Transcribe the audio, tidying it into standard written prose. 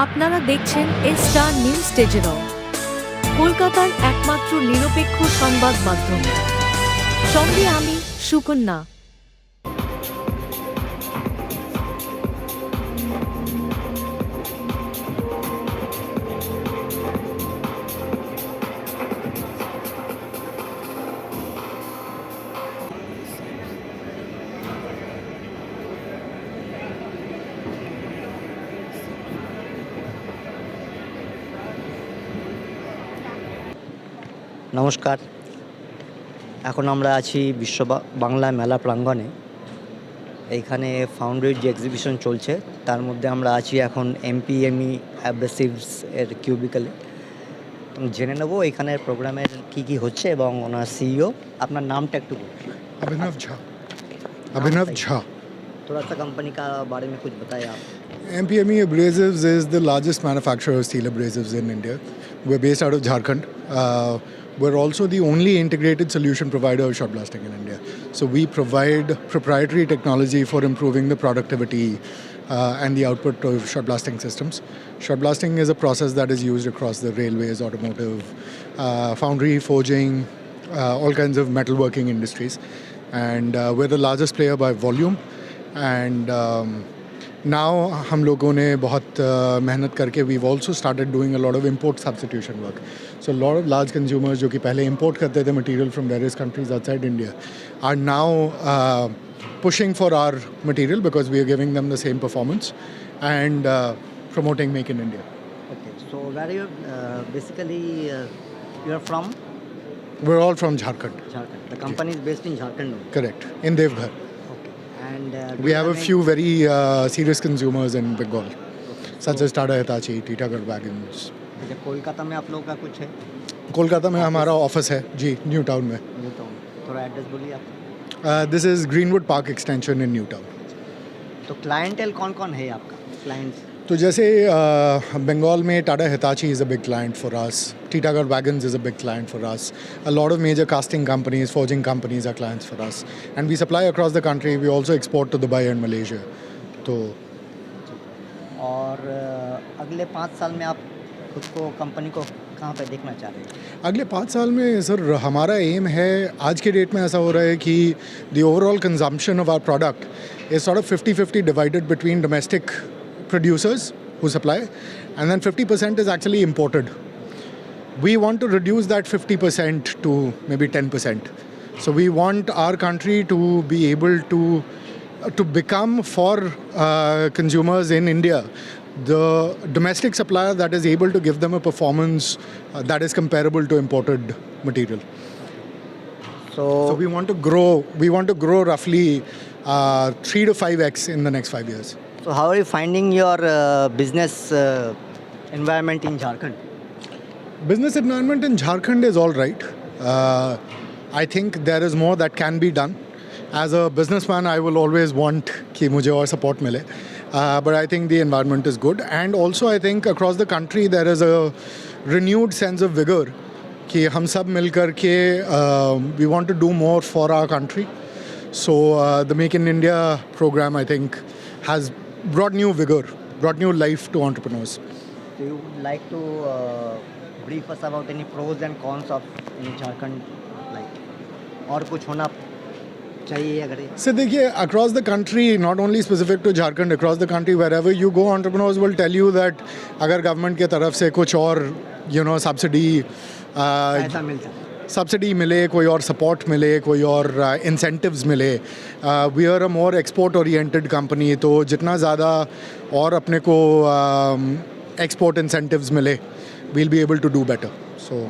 আপনারা দেখছেন star news টেজেরও কলকাতার একমাত্র নিরপেক্ষ সংবাদ মাধ্যম। সঙ্গে আমি সুকন্যা। নমস্কার, এখন আমরা আছি বিশ্ব বাংলা মেলা প্রাঙ্গণে। এইখানে ফাউন্ডারির যে এক্সিবিশন চলছে তার মধ্যে আমরা আছি এখন এমপিএমই অ্যাব্রেসিভস এর কিউবিক্যালে। জেনে নেব এখানের প্রোগ্রামের কি হচ্ছে এবং ওনার সিইও। আপনার নামটা একটু अभिनव झा। थोड़ा सा कंपनी का बारे में कुछ बताएं आप। MPME Abrasives is the largest manufacturer of steel abrasives in India. We're based out of Jharkhand. We're also the only integrated solution provider of shot blasting in India. So we provide proprietary technology for improving the productivity and the output of shot blasting systems. Shot blasting is a process that is used across the railways, automotive, foundry, forging, all kinds of metalworking industries. And we're the largest player by volume. And now हम लोगों ने बहुत मेहनत करके we've also started doing a lot of import substitution work. So a lot of large consumers जो कि पहले import करते थे material from various countries outside India are now pushing for our material because we are giving them the same performance and promoting Make in India. Okay, so where are you basically you are from? We're all from Jharkhand. Jharkhand. The company is based in Jharkhand. Correct. In Devghar. And We have a few very serious consumers in Bengal, such as Tata Hitachi, Titagarh Wagons. Kolkata में आप लोगों का कुछ है? कोलकाता में हमारा office है जी, न्यू टाउन में। न्यू टाउन, थोड़ा एड्रेस बोलिए आप। This is Greenwood Park Extension in New Town. तो क्लाइंटेल कौन कौन है आपका क्लाइंट्स? तो जैसे बंगाल में Tata Hitachi is a big client for us, Titagarh Wagons is a big client for us, a lot of major casting companies, forging companies are clients for us, and we supply across the country. We also export to Dubai and Malaysia. तो और अगले 5 साल में आप खुद को company को कहाँ पे देखना चाह रहे हैं? अगले 5 साल में सर हमारा एम है, आज के डेट में ऐसा हो रहा है कि the overall consumption of our product is sort of 50-50 divided between domestic producers who supply, and then 50% is actually imported. We want to reduce that 50% to maybe 10%. So we want our country to be able to become for consumers in India the domestic supplier that is able to give them a performance that is comparable to imported material. So we want to grow roughly 3 to 5x in the next 5 years. So how are you finding your business environment in Jharkhand? Business environment in Jharkhand is all right. I think there is more that can be done. As a businessman, I will always want कि मुझे और support मिले. But I think the environment is good. And also I think across the country there is a renewed sense of vigor कि हम सब मिलकर के we want to do more for our country. So the Make in India program, I think, has brought new vigor, brought new life to entrepreneurs. Do you would like to brief us about any pros and cons of in Jharkhand, like और कुछ होना चाहिए अगर? So देखिए, across the country, not only specific to Jharkhand, across the country, wherever you go, entrepreneurs will tell you that अगर government के तरफ से कुछ और subsidy ऐसा मिलता है, सब्सिडी मिले, कोई और सपोर्ट मिले, कोई और इंसेंटिव्स मिले। We are a more export oriented company, तो जितना ज़्यादा और अपने को एक्सपोर्ट इंसेंटिव्स मिले, we'll be able to do better. So